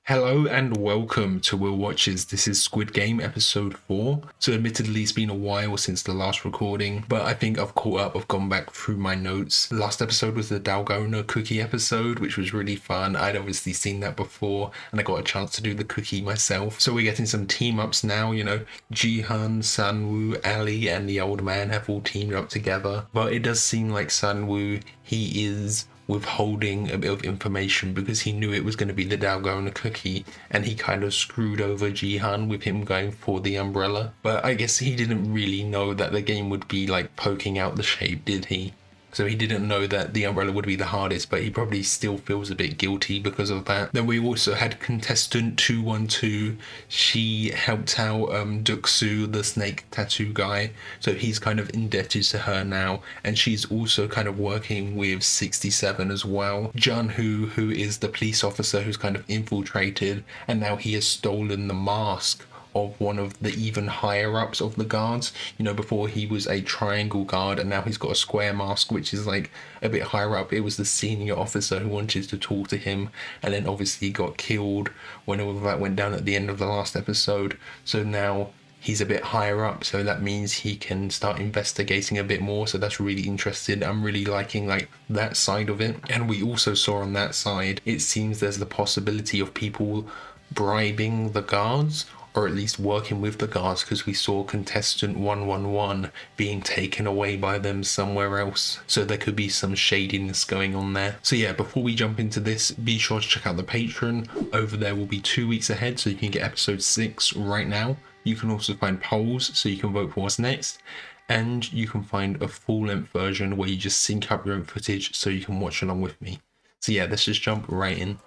Hello and welcome to Will Watches. This is Squid Game episode 4. So admittedly it's been a while since the last recording, but I think I've caught up, I've gone back through my notes. The last episode was the Dalgona cookie episode, which was really fun. I'd obviously seen that before and I got a chance to do the cookie myself. So we're getting some team ups now, Jihan, Sanwoo, Ali and the old man have all teamed up together. But it does seem like Sanwoo, he is withholding a bit of information because he knew it was going to be the Dalgona cookie and he kind of screwed over Jihan with him going for the umbrella. But I guess he didn't really know that the game would be like poking out the shape, did he? So he didn't know that the umbrella would be the hardest, but he probably still feels a bit guilty because of that. Then we also had contestant 212. She helped out Duksu, the snake tattoo guy. So he's kind of indebted to her now. And she's also kind of working with 67 as well. Junhoo, who is the police officer who's kind of infiltrated, and now he has stolen the mask of one of the even higher ups of the guards. Before he was a triangle guard and now he's got a square mask, which is like a bit higher up. It was the senior officer who wanted to talk to him and then obviously got killed when all of that went down at the end of the last episode. So now he's a bit higher up, so that means he can start investigating a bit more. So that's really interesting. I'm really liking like that side of it. And we also saw on that side, it seems there's the possibility of people bribing the guards, or at least working with the guards, because we saw contestant 111 being taken away by them somewhere else. So there could be some shadiness going on there. So yeah, before we jump into this, be sure to check out the Patreon. Over there will be 2 weeks ahead, so you can get episode 6 right now. You can also find polls, so you can vote for what's next. And you can find a full-length version where you just sync up your own footage so you can watch along with me. So yeah, let's just jump right in.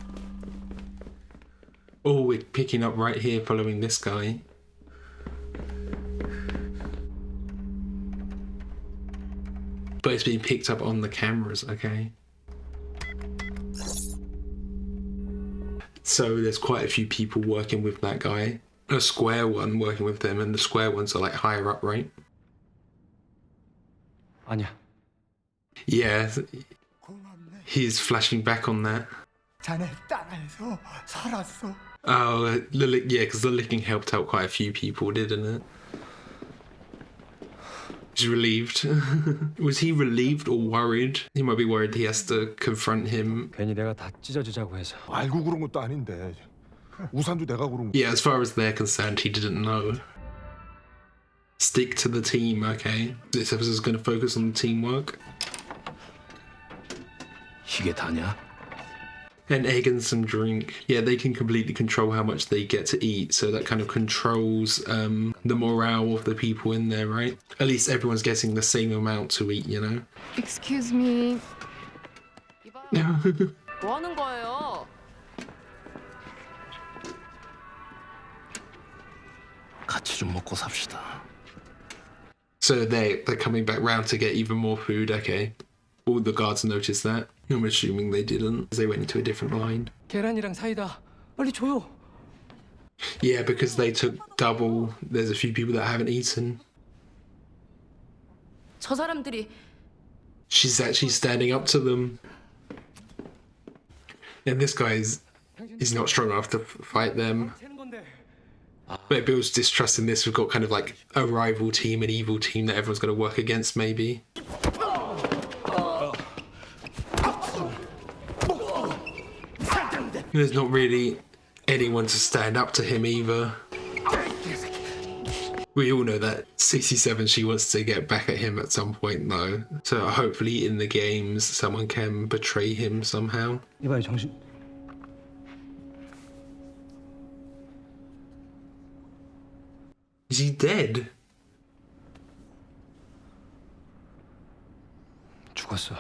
Oh, we're picking up right here following this guy. But it's being picked up on the cameras, okay. So there's quite a few people working with that guy. A square one working with them, and the square ones are like higher up, right? 아니야. Yeah, he's flashing back on that. 자네 따라해서 살았어. Oh, yeah, because the licking helped out quite a few people, didn't it? He's relieved. Was he relieved or worried? He might be worried he has to confront him. 괜히 내가 다 찢어주자고 해서. 알고 그런 것도 아닌데. 우산도 내가 고른 거. Yeah, as far as they're concerned, he didn't know. Stick to the team, okay? This episode is going to focus on the teamwork. 이게 다냐? An egg and some drink. Yeah, they can completely control how much they get to eat, so that kind of controls the morale of the people in there, right? At least everyone's getting the same amount to eat, Excuse me. 뭐 하는 거예요? 같이 좀 먹고 삽시다. So they're coming back round to get even more food, okay. All the guards noticed that. I'm assuming they didn't, because they went into a different line. 계란이랑 사이다. 빨리 줘요. Yeah, because they took double. There's a few people that haven't eaten. 저 사람들이 She's actually standing up to them. And this guy is not strong enough to fight them. But it builds distrust in this. We've got kind of like a rival team, an evil team that everyone's going to work against, maybe. There's not really anyone to stand up to him either. We all know that 67, she wants to get back at him at some point though. So hopefully in the games someone can betray him somehow. 이봐요, 정신. Is he dead? 죽었어.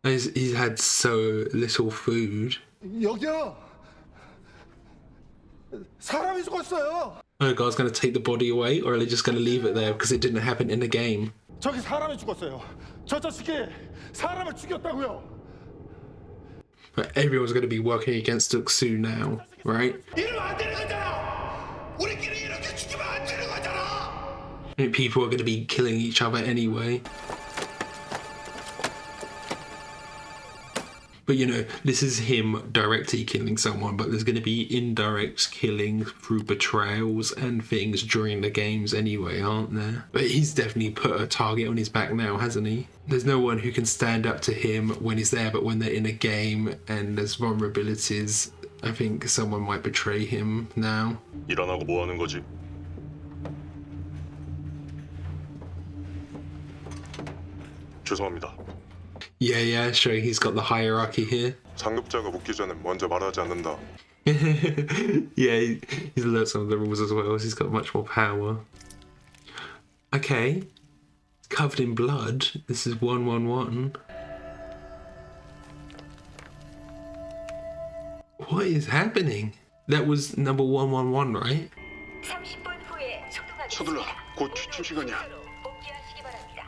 He's had so little food. 여기요. 사람이 죽었어요. Oh, God's going to take the body away, or are they just going to leave it there because it didn't happen in the game? 저기 사람이 죽었어요. 저 자식이 사람을 죽였다고요. But everyone's going to be working against Duksu now, right? 이러면 안 되는 거잖아. 우리끼리 이렇게 죽이면 안 되는 거잖아. People are going to be killing each other anyway. But you know, this is him directly killing someone, but there's going to be indirect killing through betrayals and things during the games anyway, aren't there? But he's definitely put a target on his back now, hasn't he? There's no one who can stand up to him when he's there, but when they're in a game and there's vulnerabilities, I think someone might betray him now. 일 안 하고 뭐 하는 거지? 죄송합니다. Yeah, showing he's got the hierarchy here. 상급자가 묻기 전에 먼저 말하지 않는다. Yeah, he's learned some of the rules as well, so he's got much more power. Okay. Covered in blood. This is 111. What is happening? That was number 111, right? 30분 후에 소동하겠습니다. 서둘러. 곧 취침 시간이야. 복귀하시기 바랍니다.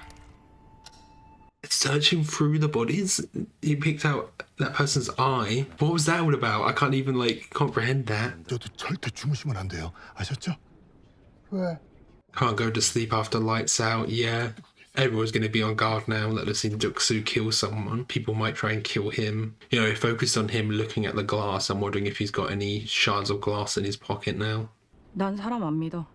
Searching through the bodies, he picked out that person's eye. What was that all about? I can't even comprehend that. 저도 절대 주무시면 안 돼요. 아셨죠? 왜? Can't go to sleep after lights out. Yeah, everyone's going to be on guard now that they've seen Duk-Soo kill someone. People might try and kill him. You know, it focused on him looking at the glass. I'm wondering if he's got any shards of glass in his pocket now. 난 사람 안 믿어.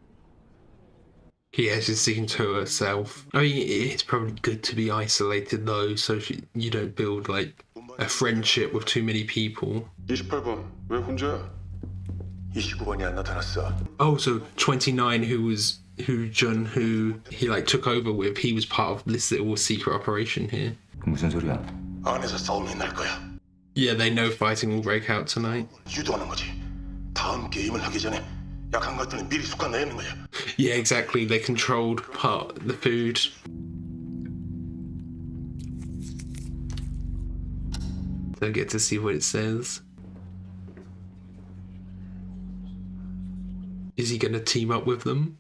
Yeah, she's sticking to herself. I mean, it's probably good to be isolated though, so you don't build a friendship with too many people. 28번 왜 혼자야? 29번이 안 나타났어. Oh, so 29, who he took over with, he was part of this little secret operation here. 무슨 소리야? 안에서 싸움이 날 거야. Yeah, they know fighting will break out tonight. 유도하는 거지. 다음 게임을 하기 전에 약한 것들은 미리 숟가 내는 거야. Yeah, exactly. They controlled the food. Don't get to see what it says. Is he going to team up with them?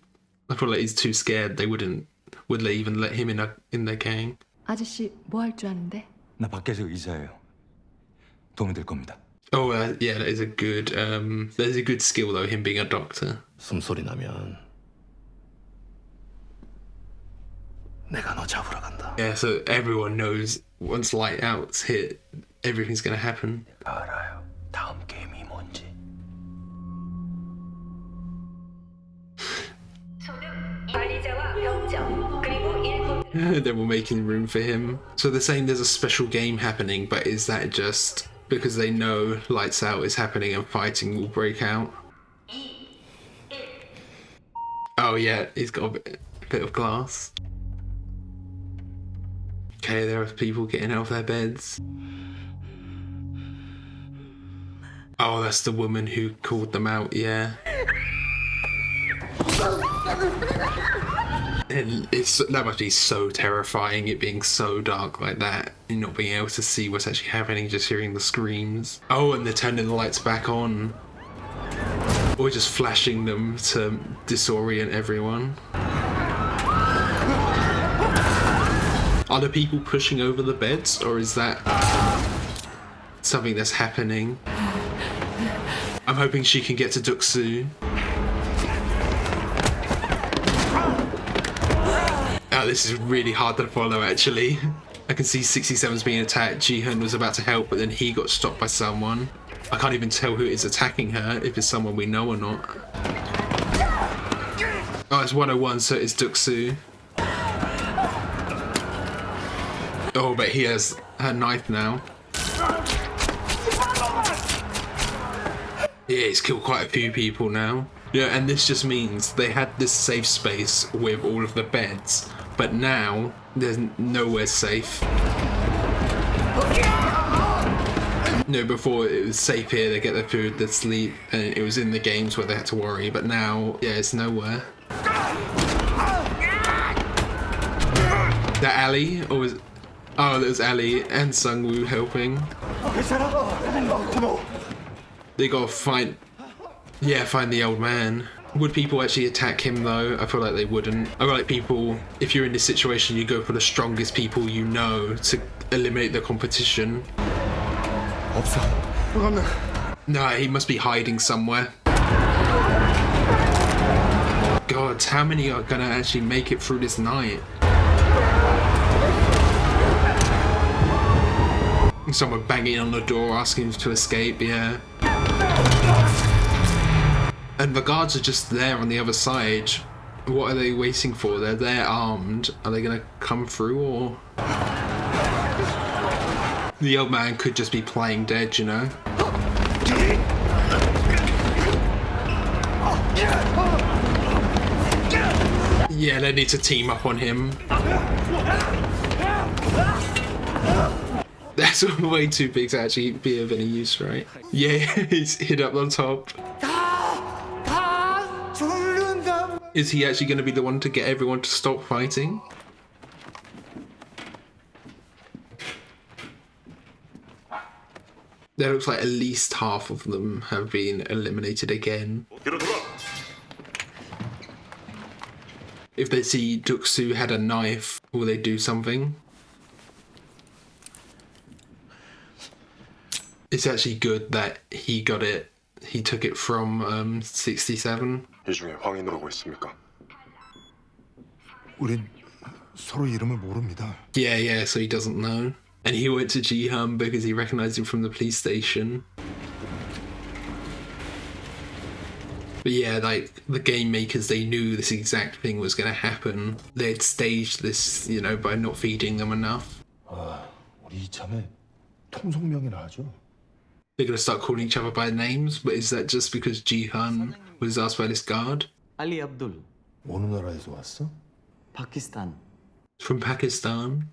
I feel like he's too scared. Would they even let him in their gang? 아저씨 뭐 할 줄 아는데? 나 밖에서 의사예요. 도움이 될 겁니다. Oh, yeah, that is a good. There's a good skill though, him being a doctor. 숨소리 나면 내가 너 잡으러 간다. Yeah, so everyone knows once light outs hit, everything's gonna happen. 알아요. 다음 게임이 뭔지. 소득 관리자와 병정 그리고 일본 They're all making room for him. So they're saying there's a special game happening, but is that just because they know lights out is happening and fighting will break out? Oh yeah, he's got a bit of glass. Okay, there are people getting out of their beds. Oh, that's the woman who called them out, yeah. And that must be so terrifying, it being so dark like that and not being able to see what's actually happening, just hearing the screams. Oh, and they're turning the lights back on. Or just flashing them to disorient everyone. Are the people pushing over the beds, or is that something that's happening? I'm hoping she can get to Duk-Soo. Oh, this is really hard to follow actually. I can see 67's being attacked. Ji-hun was about to help, but then he got stopped by someone. I can't even tell who is attacking her, if it's someone we know or not. Oh, it's 101, so it's Duk-Soo. Oh, but he has her knife now. Yeah, he's killed quite a few people now. Yeah, and this just means they had this safe space with all of the beds, but now there's nowhere safe. No, before it was safe here, they get their food, they sleep, and it was in the games where they had to worry, but now, yeah, it's nowhere. That Ali? Or was... Oh, there was Ali and Sung-woo helping. They gotta find... Yeah, find the old man. Would people actually attack him though? I feel like they wouldn't. I feel like people, if you're in this situation, you go for the strongest people you know to eliminate the competition. 없어. No, he must be hiding somewhere. God, how many are gonna actually make it through this night? Someone banging on the door asking him to escape, yeah. And the guards are just there on the other side. What are they waiting for? They're there armed. Are they gonna come through, or...? The old man could just be playing dead, you know? Yeah, they need to team up on him. That's way too big to actually be of any use, right? Yeah, he's hid up on top. Is he actually going to be the one to get everyone to stop fighting? There looks like at least half of them have been eliminated again. If they see Duksu had a knife, will they do something? It's actually good that he got it. He took it from 67. 이 중에 황인으로고 있습니까? 우린 서로 이름을 모릅니다. Yeah, so he doesn't know. And he went to Jihan because he recognized him from the police station. But yeah, like, the game makers, they knew this exact thing was going to happen. They'd staged this, you know, by not feeding them enough. 우리 이참에 통성명이나 하죠. They're going to start calling each other by names, but is that just because Jihan was asked by this guard? Ali Abdul, 어느 나라에서 왔어? Pakistan. From Pakistan?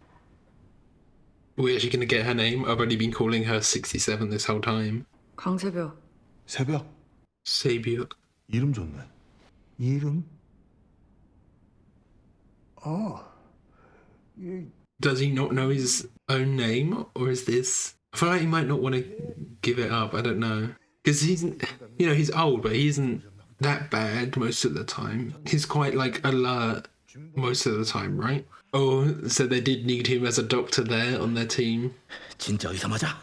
We're actually going to get her name? I've only been calling her 67 this whole time. 강세벽. 새벽. Sabyuk. 이름 좋네. 이름? Does he not know his own name, or is this... I feel like he might not want to give it up, I don't know. Because he's, you know, he's old, but he isn't that bad most of the time. He's quite, like, alert most of the time, right? Oh, so they did need him as a doctor there on their team. 진짜 의사 맞아?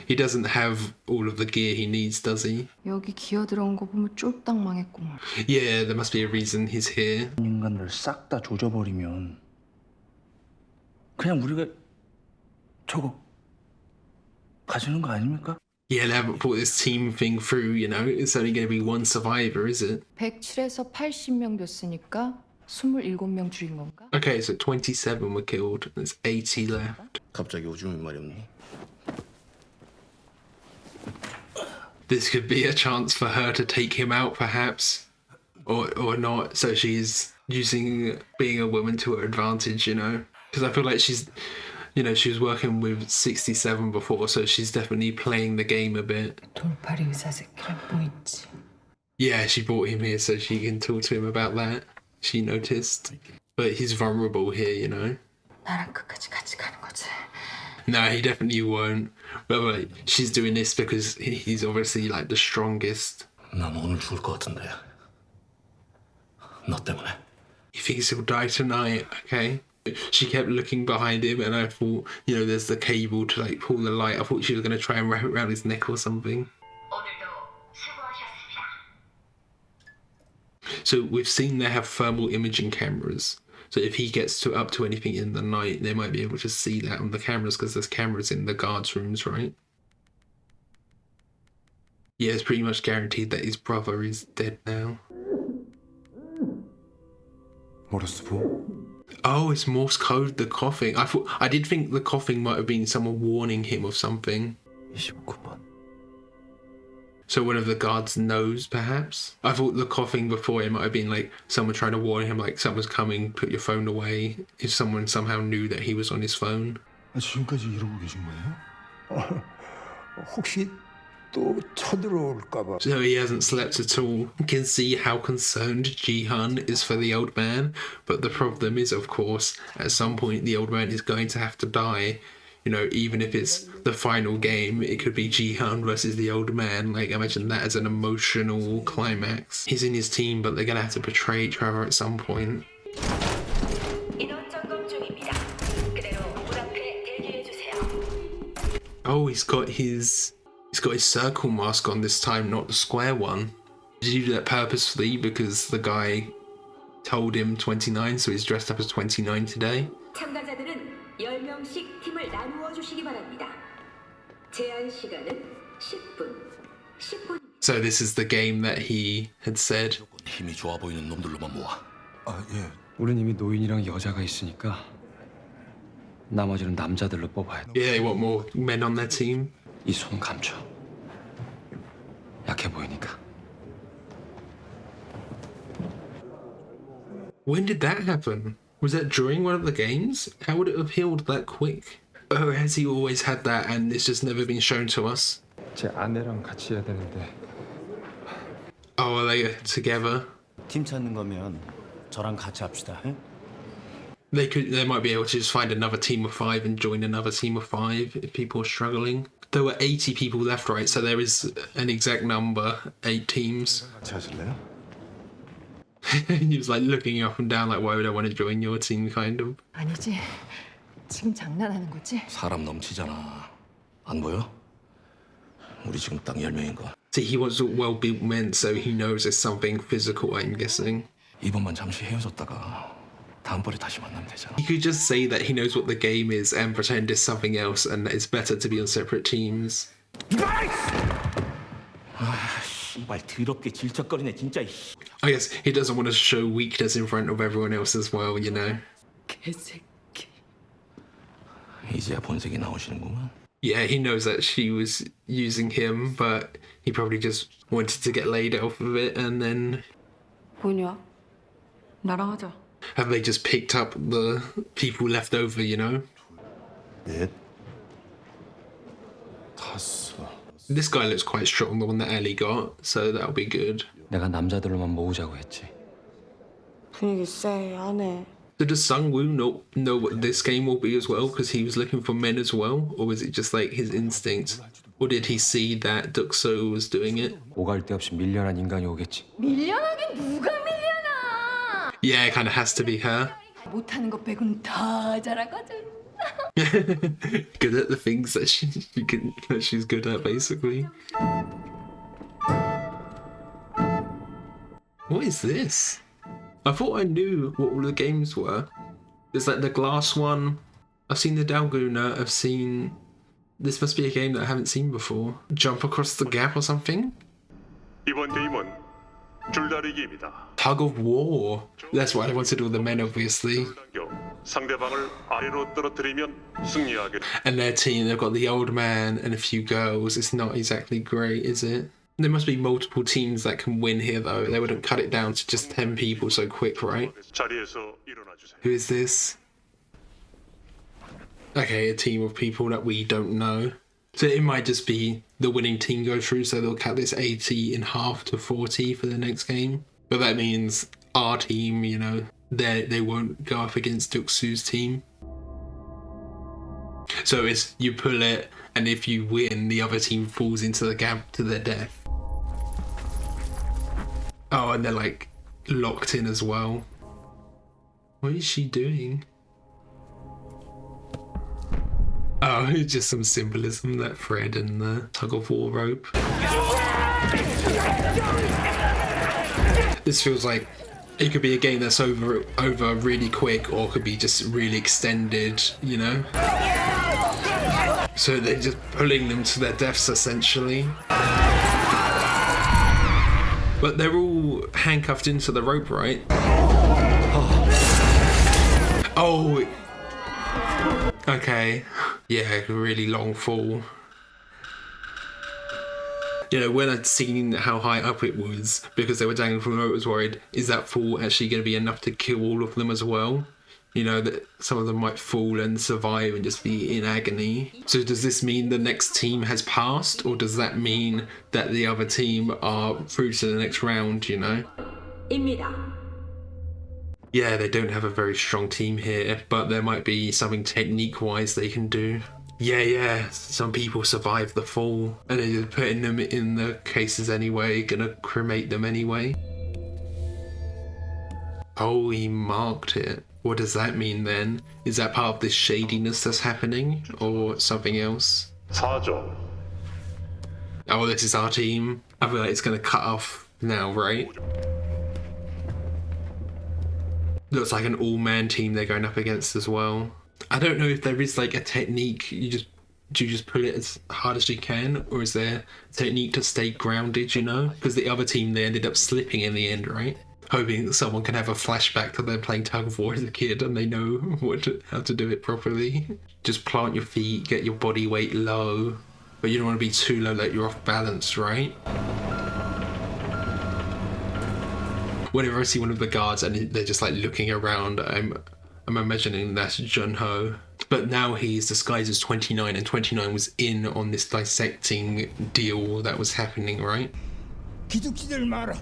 He doesn't have all of the gear he needs, does he? 여기 기어 들어온 거 보면 쫄딱 망했구만. Yeah, there must be a reason he's here. 인간들 싹 다 조져버리면 그냥 우리가 저거 가지는 거 아닙니까? Yeah, they haven't put this team thing through, you know? It's only going to be one survivor, is it? 107에서 80명 됐으니까 27명 줄인 건가? Okay, so 27 were killed. There's 80 left. 갑자기 오줌이 말이 없니? This could be a chance for her to take him out, perhaps. Or not. So she's using being a woman to her advantage, you know? Because I feel like she's... You know, she was working with 67 before, so she's definitely playing the game a bit. 돌팔이 의사 새끼랑 뭐 있지? Yeah, she brought him here so she can talk to him about that. She noticed. But he's vulnerable here, you know? 나랑 끝까지 같이 가는 거지. No, he definitely won't. But like, she's doing this because he's obviously like the strongest. 난 오늘 죽을 것 같은데. 너 때문에. He thinks he'll die tonight, okay? She kept looking behind him and I thought, you know, there's the cable to like pull the light. I thought she was going to try and wrap it around his neck or something. So we've seen they have thermal imaging cameras. So if he gets up to anything in the night, they might be able to see that on the cameras because there's cameras in the guards' rooms, right? Yeah, it's pretty much guaranteed that his brother is dead now. 모르스 부? Oh, it's Morse code, the coughing. I did think the coughing might have been someone warning him of something. 29번. So one of the guards knows, perhaps? I thought the coughing before it might have been like someone trying to warn him, like someone's coming, put your phone away. If someone somehow knew that he was on his phone. 지금까지 이러고 계신 거예요? 혹시 또 쳐들어올까 봐. So he hasn't slept at all. You can see how concerned Jihan is for the old man. But the problem is, of course, at some point the old man is going to have to die. You know, even if it's the final game, it could be Jihan versus the old man. Like, imagine that as an emotional climax. He's in his team, but they're going to have to betray each other at some point. 인원 점검 중입니다. 그대로 문 앞에 대기해 주세요. Oh, he's got his circle mask on this time, not the square one. Did he do that purposefully because the guy told him 29, so he's dressed up as 29 today? 참가자들은 10명씩 팀을 나누어 주시기 바랍니다. 제한 시간은 10분. 10분. So this is the game that he had said. 힘이 좋아 보이는 놈들로만 모아. 아, 예. 우린 이미 노인이랑 여자가 있으니까 나머지는 남자들로 뽑아야 돼. Yeah, they want more men on their team. 이 손 감춰. 약해 보이니까. When did that happen? Was that during one of the games? How would it have healed that quick? Or has he always had that and it's just never been shown to us? 제 아내랑 같이 해야 되는데 Oh, are they together? 팀 찾는 거면 저랑 같이 합시다. 응? They might be able to just find another team of 5 and join another team of 5 if people are struggling. There were 80 people left, right? So there is an exact number, 8 teams. 같이 하실래요? He was like looking up and down like, why would I want to join your team, kind of. 아니지. 지금 장난하는 거지? 사람 넘치잖아. 안 보여? 우리 지금 딱 10명인 거. See, he wants well-built men, so he knows there's something physical, I'm guessing. 이번만 잠시 헤어졌다가 다음번에 다시 만나면 되잖아. He could just say that he knows what the game is and pretend it's something else and it's better to be on separate teams. 씨발 더럽게 질척거리네 진짜. I guess he doesn't want to show weakness in front of everyone else as well, you know? 개새끼. 이제야 본색이 나오시는구만. Yeah, he knows that she was using him, but he probably just wanted to get laid off of it and then... 뭐냐? 나랑 하자. Have they just picked up the people left over, you know? 넷. 다섯. This guy looks quite strong, the one that Ellie got, so that'll be good. 내가 남자들로만 모으자고 했지. 분위기 쎄, 안 해. So does Sung-woo know what this game will be as well? Because he was looking for men as well? Or was it just like his instinct? Or did he see that Duk-soo was doing it? 오갈 데 없이 밀려난 인간이 오겠지. 밀려나긴 누가 밀려나? Yeah, it kind of has to be her. 못하는 거 빼고는 다 잘하거든. Good at the things that she's good at, basically. What is this? I thought I knew what all the games were. There's like the glass one. I've seen the Dalgona. I've seen... This must be a game that I haven't seen before. Jump across the gap or something? 이번 게임은 줄다리기입니다. Tug of War. That's why I wanted all the men, obviously. 당겨 상대방을 아래로 떨어뜨리면 승리하게. And their team, they've got the old man and a few girls. It's not exactly great, is it? There must be multiple teams that can win here, though. They wouldn't cut it down to just 10 people so quick, right? 자리에서 일어나 주세요. Who is this? Okay, a team of people that we don't know. So it might just be the winning team go through, so they'll cut this 80 in half to 40 for the next game. But that means our team, you know, they won't go up against Duk-soo's team. So it's you pull it, and if you win, the other team falls into the gap to their death. Oh, and they're like locked in as well. What is she doing? Oh, it's just some symbolism, that thread and the tug of war rope. This feels like it could be a game that's over really quick, or could be just really extended, you know? So they're just pulling them to their deaths, essentially. But they're all handcuffed into the rope, right? Oh! Okay. Yeah, really long fall. You know, when I'd seen how high up it was, because they were dangling from the rope, I was worried, is that fall actually going to be enough to kill all of them as well? You know, that some of them might fall and survive and just be in agony. So does this mean the next team has passed, or does that mean that the other team are through to the next round, you know? 입니다. Yeah, they don't have a very strong team here, but there might be something technique-wise they can do. Yeah, some people survive the fall, and they're putting them in the cases anyway, gonna cremate them anyway. Oh, he marked it. What does that mean then? Is that part of this shadiness that's happening, or something else? 4점. Oh, this is our team. I feel like it's gonna cut off now, right? Looks like an all-man team they're going up against as well. I don't know if there is like a technique. You just do you just pull it as hard as you can, or is there a technique to stay grounded, you know? Because the other team, they ended up slipping in the end, right? Hoping that someone can have a flashback to them playing tug of war as a kid and they know how to do it properly. Just plant your feet, get your body weight low, but you don't want to be too low that you're off balance, right? Whenever I see one of the guards and they're just like looking around, I'm imagining that's Jun-ho. But now he's disguised as 29, and 29 was in on this dissecting deal that was happening, right? 기죽지들 마라.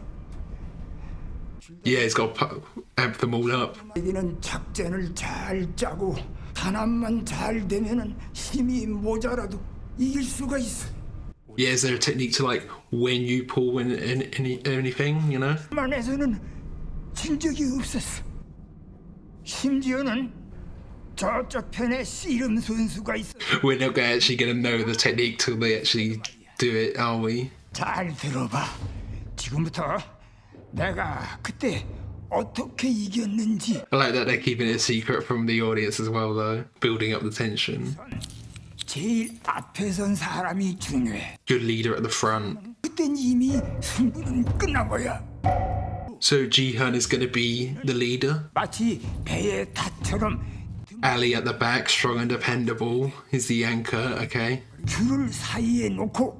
Yeah, he's got to amp them all up. 여기는 작전을 잘 짜고 단합만 잘 되면은 힘이 모자라도 이길 수가 있어. Yeah, is there a technique to like when you pull in anything, you know? 만에서는 진 적이 없었어. 심지어는 저쪽 편에 씨름 선수가 있어. We're not actually gonna know the technique till they actually do it, are we? 잘 들어봐. 지금부터 내가 그때 어떻게 이겼는지. I like that they're keeping it a secret from the audience as well, though, building up the tension. 제일 앞에 선 사람이 중요해. Good leader at the front. 그땐 이미 승부는 끝난 거야. So Ji-hun is going to be the leader. 마치 배의 탑처럼 Ali at the back, strong and dependable. He's the anchor, okay. 줄을 사이에 놓고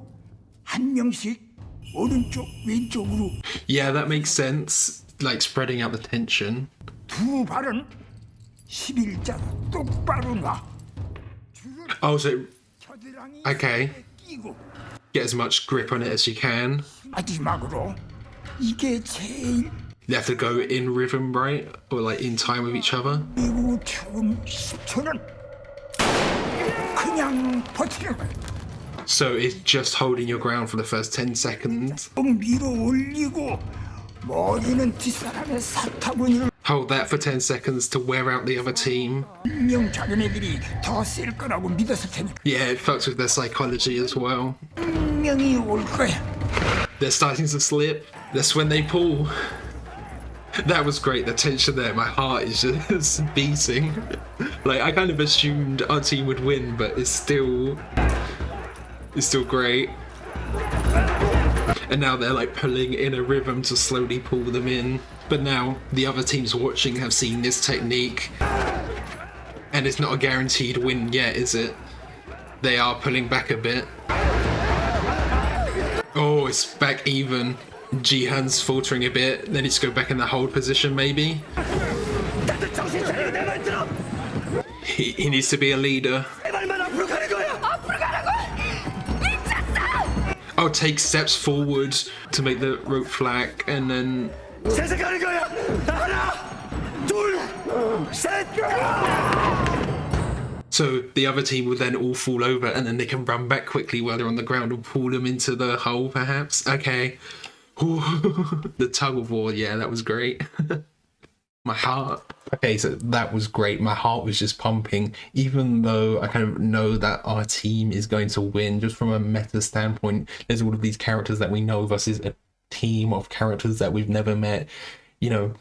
한 명씩 오른쪽 왼쪽으로. Yeah, that makes sense. Like spreading out the tension. 두 발은 11자로 똑바로 놔. Oh, so 겨드랑이 okay. 끼고. Get as much grip on it as you can. 마지막으로 이게 제일. You have to go in rhythm, right? Or like in time with each other. 그리고 처음 10초는 그냥 버티는 거야. So it's just holding your ground for the first 10 seconds. 밀어 올리고 머리는 뒷사람의 사타구니를. Hold that for 10 seconds to wear out the other team. 분명 자기네들이 더 쓸 거라고 믿었을 테니까. Yeah, it fucks with their psychology as well. 분명히 올 거야. They're starting to slip. That's when they pull. That was great, the tension there. My heart is just beating. Like, I kind of assumed our team would win, but it's still great. And now they're like pulling in a rhythm to slowly pull them in. But now the other teams watching have seen this technique. And it's not a guaranteed win yet, is it? They are pulling back a bit. Oh, it's back even. Ji-hun's faltering a bit. They need to go back in the hold position, maybe. He needs to be a leader. Oh, take steps forward to make the rope flat, and then... So the other team would then all fall over, and then they can run back quickly while they're on the ground and pull them into the hole, perhaps? Okay. The tug of war, yeah, that was great. My heart. Okay, so that was great. My heart was just pumping, even though I kind of know that our team is going to win. Just from a meta standpoint, there's all of these characters that we know versus a team of characters that we've never met. You know,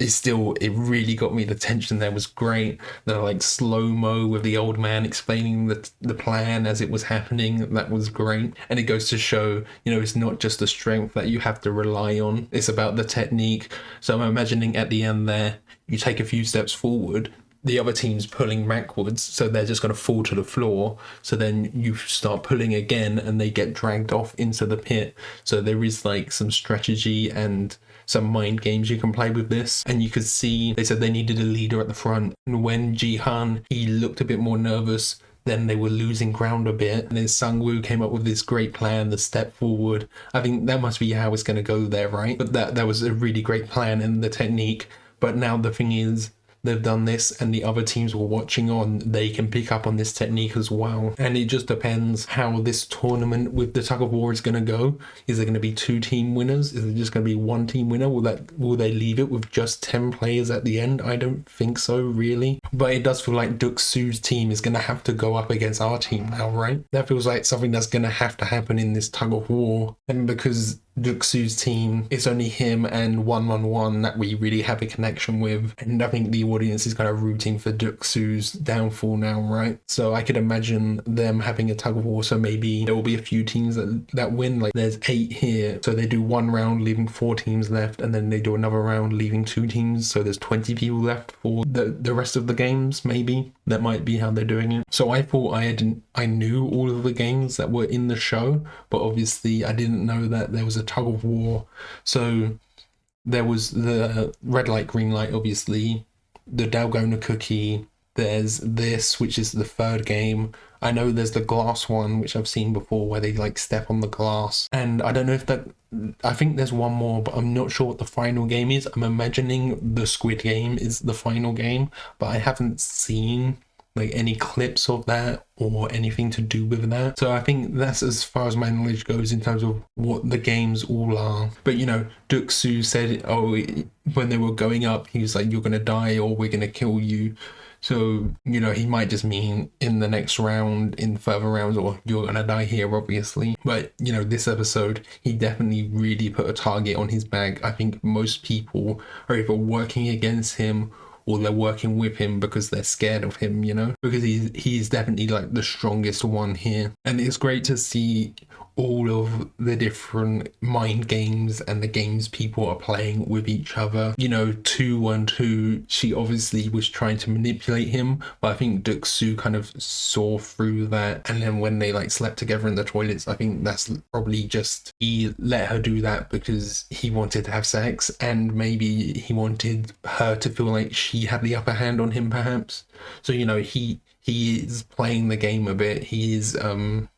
it really got me. The tension there was great. The like slow-mo with the old man explaining the plan as it was happening, that was great. And it goes to show, you know, it's not just the strength that you have to rely on, it's about the technique. So I'm imagining at the end there, you take a few steps forward, the other team's pulling backwards, so they're just going to fall to the floor. So then you start pulling again and they get dragged off into the pit. So there is like some strategy and some mind games you can play with this. And you could see they said they needed a leader at the front, and when Ji-hun, he looked a bit more nervous, then they were losing ground a bit, and then Sung-woo came up with this great plan, the step forward. I think that must be how it's going to go there, right? But that was a really great plan and the technique. But now the thing is, they've done this and the other teams were watching on, they can pick up on this technique as well. And it just depends how this tournament with the tug of war is going to go. Is there going to be 2 team winners? Is it just going to be 1 team winner? Will they leave it with just 10 players at the end? I don't think so, really. But it does feel like Duk-Soo's team is going to have to go up against our team now, right? That feels like something that's going to have to happen in this tug of war. And because Duxu's team, it's only him and 111 that we really have a connection with, and I think the audience is kind of rooting for Duxu's downfall now, right? So I could imagine them having a tug of war, so maybe there will be a few teams that win. Like there's 8 here, so they do one round leaving 4 teams left, and then they do another round leaving 2 teams, so there's 20 people left for the rest of the games. Maybe that might be how they're doing it. So I thought I knew all of the games that were in the show, but obviously I didn't know that there was a tug of war. So there was the red light, green light, obviously, the Dalgona cookie, there's this, which is the 3rd game. I know there's the glass one, which I've seen before, where they like step on the glass, and I don't know if I think there's one more, but I'm not sure what the final game is. I'm imagining the Squid Game is the final game, but I haven't seen like any clips of that or anything to do with that. So I think that's as far as my knowledge goes in terms of what the games all are. But you know, Duxu said, when they were going up, he was like, you're gonna die or we're gonna kill you. So, you know, he might just mean in the next round, in further rounds, or you're gonna die here, obviously. But, you know, this episode, he definitely really put a target on his back. I think most people are either working against him or they're working with him because they're scared of him, you know? Because he's definitely like the strongest one here. And it's great to see all of the different mind games and the games people are playing with each other. You know, 212, she obviously was trying to manipulate him, but I think Duxu kind of saw through that. And then when they like slept together in the toilets, I think that's probably just he let her do that because he wanted to have sex, and maybe he wanted her to feel like she had the upper hand on him, perhaps. So, you know, he is playing the game a bit. He is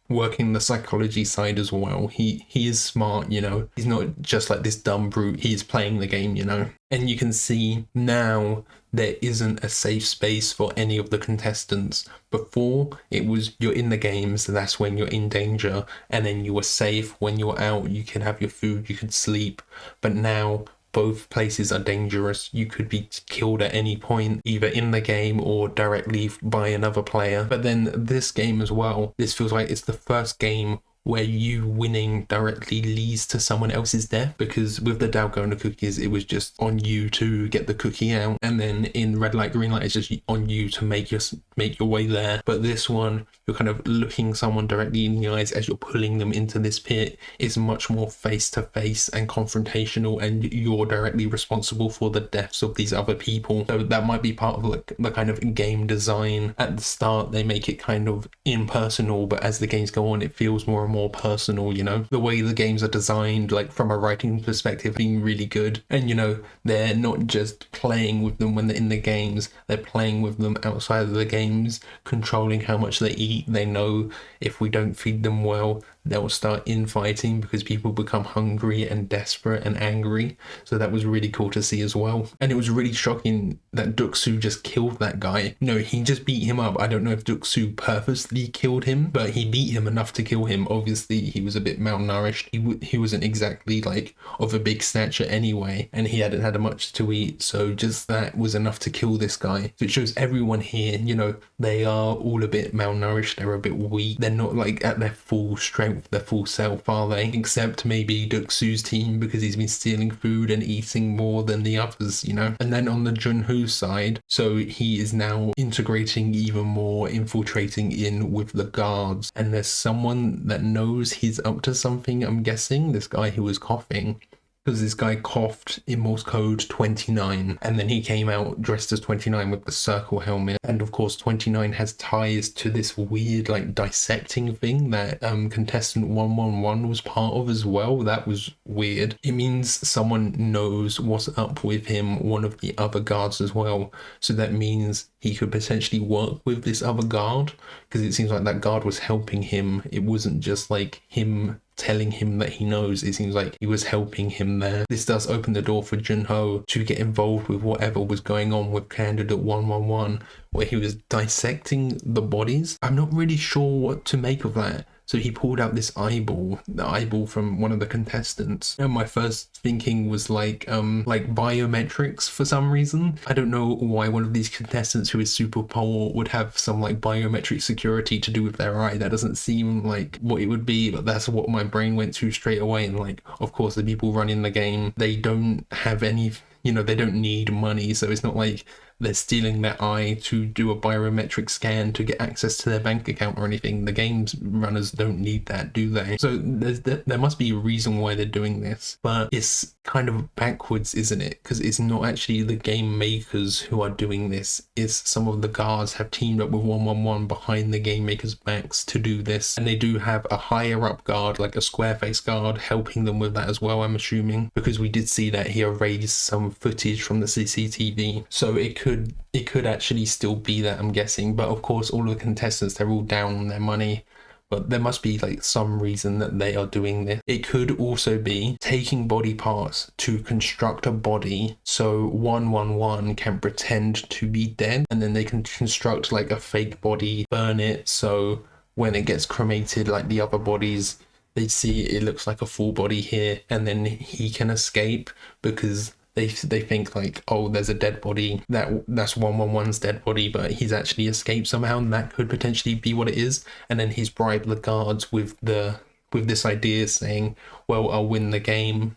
working the psychology side as well. He is smart, you know. He's not just like this dumb brute. He's playing the game, you know. And you can see now there isn't a safe space for any of the contestants. Before, it was you're in the games, that's when you're in danger, and then you were safe when you're out. You can have your food, you can sleep. But now both places are dangerous. You could be killed at any point, either in the game or directly by another player. But then this game as well, this feels like it's the first game where you winning directly leads to someone else's death, because with the Dalgona cookies it was just on you to get the cookie out, and then in red light green light it's just on you to make your way there. But this one, you're kind of looking someone directly in the eyes as you're pulling them into this pit. It's much more face to face and confrontational, and you're directly responsible for the deaths of these other people. So that might be part of like the kind of game design. At the start they make it kind of impersonal, but as the games go on it feels more and more personal, you know. The way the games are designed, like from a writing perspective, being really good. And you know, they're not just playing with them when they're in the games, they're playing with them outside of the games, controlling how much they eat. They know if we don't feed them well, they'll start infighting because people become hungry and desperate and angry. So that was really cool to see as well. And it was really shocking that Duxu just killed that guy. No, he just beat him up. I don't know if Duxu purposely killed him, but he beat him enough to kill him. Obviously he was a bit malnourished. He wasn't exactly like of a big stature anyway, and he hadn't had much to eat, so just that was enough to kill this guy. So it shows everyone here, you know, they are all a bit malnourished, they're a bit weak, they're not like at their full strength, their full self, are they? Except maybe Duxu's team, because he's been stealing food and eating more than the others, you know. And then on the Junho side, so he is now integrating even more, infiltrating in with the guards, and there's someone that knows he's up to something. I'm guessing this guy who was coughing, because this guy coughed in Morse code 29, and then he came out dressed as 29 with the circle helmet. And of course 29 has ties to this weird like dissecting thing that contestant 111 was part of as well. That was weird. It means someone knows what's up with him, one of the other guards as well. So that means he could potentially work with this other guard, because it seems like that guard was helping him. It wasn't just like him telling him that he knows, it seems like he was helping him there. This does open the door for Junho to get involved with whatever was going on with candidate 111, where he was dissecting the bodies. I'm not really sure what to make of that. So he pulled out this eyeball, the eyeball from one of the contestants. And my first thinking was like biometrics for some reason. I don't know why one of these contestants who is super poor would have some like biometric security to do with their eye. That doesn't seem like what it would be, but that's what my brain went to straight away. And like, of course, the people running the game, they don't have any, you know, they don't need money. So it's not like they're stealing their eye to do a biometric scan to get access to their bank account or anything. The game's runners don't need that, do they? So there must be a reason why they're doing this, but it's kind of backwards, isn't it? Because it's not actually the game makers who are doing this. It's some of the guards have teamed up with 111 behind the game makers' backs to do this, and they do have a higher up guard, like a square face guard, helping them with that as well, I'm assuming, because we did see that he erased some footage from the CCTV. So it could actually still be that, I'm guessing. But of course, all of the contestants, they're all down on their money, but there must be like some reason that they are doing this. It could also be taking body parts to construct a body, so 111 can pretend to be dead, and then they can construct like a fake body, burn it, so when it gets cremated like the other bodies, they see it looks like a full body here, and then he can escape because they think like, oh, there's a dead body, that's 111's dead body, but he's actually escaped somehow, and that could potentially be what it is. And then he's bribed the guards with this idea saying, well, I'll win the game.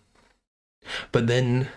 But then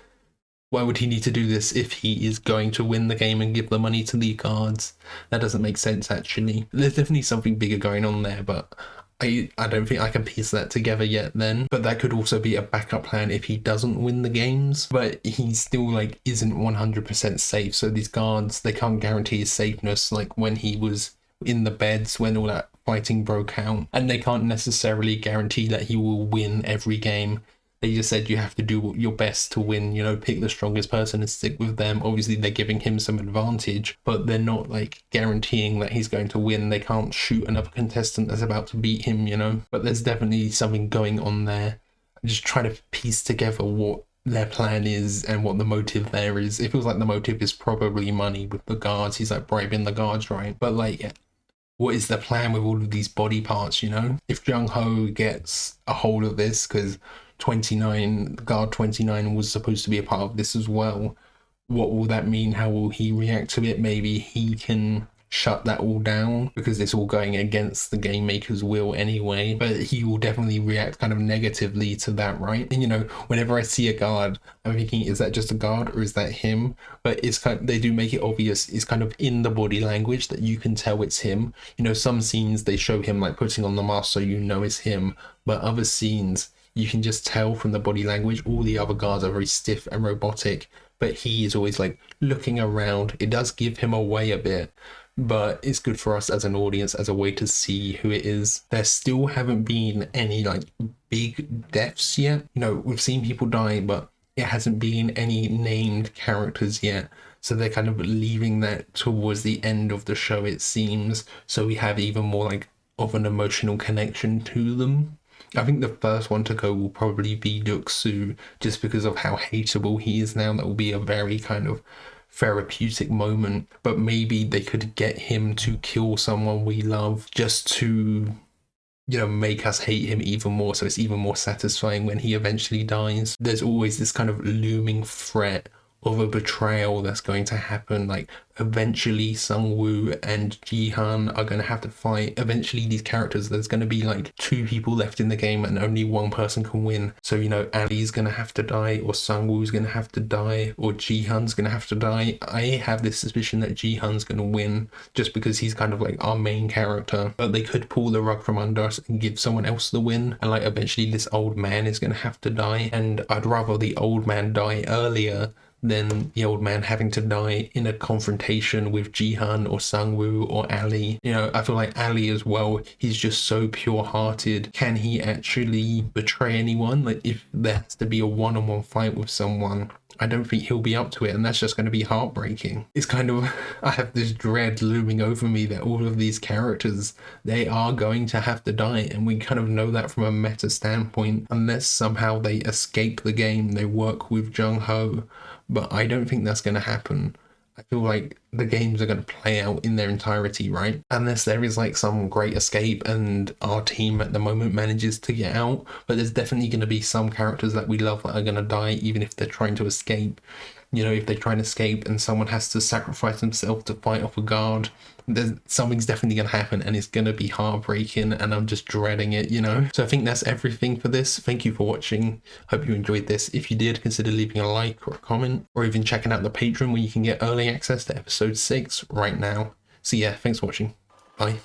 why would he need to do this if he is going to win the game and give the money to the guards? That doesn't make sense, actually. There's definitely something bigger going on there, but I don't think I can piece that together yet then. But that could also be a backup plan if he doesn't win the games, but he still like isn't 100% safe. So these guards, they can't guarantee his safeness, like when he was in the beds when all that fighting broke out, and they can't necessarily guarantee that he will win every game. They just said you have to do your best to win, you know, pick the strongest person and stick with them. Obviously, they're giving him some advantage, but they're not like guaranteeing that he's going to win. They can't shoot another contestant that's about to beat him, you know. But there's definitely something going on there. I'm just trying to piece together what their plan is and what the motive there is. It feels like the motive is probably money with the guards. He's like bribing the guards, right? But like, what is the plan with all of these body parts, you know? If Jung Ho gets a hold of this, because guard 29 was supposed to be a part of this as well, what will that mean? How will he react to it? Maybe he can shut that all down because it's all going against the game maker's will anyway, but he will definitely react kind of negatively to that, right? And you know, whenever I see a guard, I'm thinking, is that just a guard or is that him? But it's kind of, they do make it obvious, it's kind of in the body language that you can tell it's him. You know, some scenes they show him like putting on the mask so you know it's him, but other scenes you can just tell from the body language. All the other guards are very stiff and robotic, but he is always like looking around. It does give him away a bit, but it's good for us as an audience as a way to see who it is. There still haven't been any like big deaths yet. You know, we've seen people die, but it hasn't been any named characters yet. So they're kind of leaving that towards the end of the show, it seems. So we have even more like of an emotional connection to them. I think the first one to go will probably be Duk-Soo, just because of how hateable he is now. That will be a very kind of therapeutic moment, but maybe they could get him to kill someone we love just to, you know, make us hate him even more, so it's even more satisfying when he eventually dies. There's always this kind of looming threat of a betrayal that's going to happen. Like eventually Sung-woo and Ji-han are going to have to fight. Eventually these characters, there's going to be like two people left in the game and only one person can win. So, you know, Ali's going to have to die, or Sung-woo's going to have to die, or Ji-han's going to have to die. I have this suspicion that Ji-han's going to win just because he's kind of like our main character, but they could pull the rug from under us and give someone else the win. And like eventually this old man is going to have to die, and I'd rather the old man die earlier than the old man having to die in a confrontation with Ji-han or Sung-woo or Ali. You know, I feel like Ali as well, he's just so pure-hearted. Can he actually betray anyone? Like if there has to be a one-on-one fight with someone, I don't think he'll be up to it, and that's just going to be heartbreaking. It's kind of, I have this dread looming over me that all of these characters, they are going to have to die, and we kind of know that from a meta standpoint, unless somehow they escape the game, they work with Jung Ho. But I don't think that's going to happen. I feel like the games are going to play out in their entirety, right? Unless there is like some great escape and our team at the moment manages to get out. But there's definitely going to be some characters that we love that are going to die, even if they're trying to escape. You know, if they try and escape and someone has to sacrifice themselves to fight off a guard, something's definitely going to happen and it's going to be heartbreaking, and I'm just dreading it, you know? So I think that's everything for this. Thank you for watching. Hope you enjoyed this. If you did, consider leaving a like or a comment, or even checking out the Patreon where you can get early access to episode 6 right now. So yeah, thanks for watching. Bye.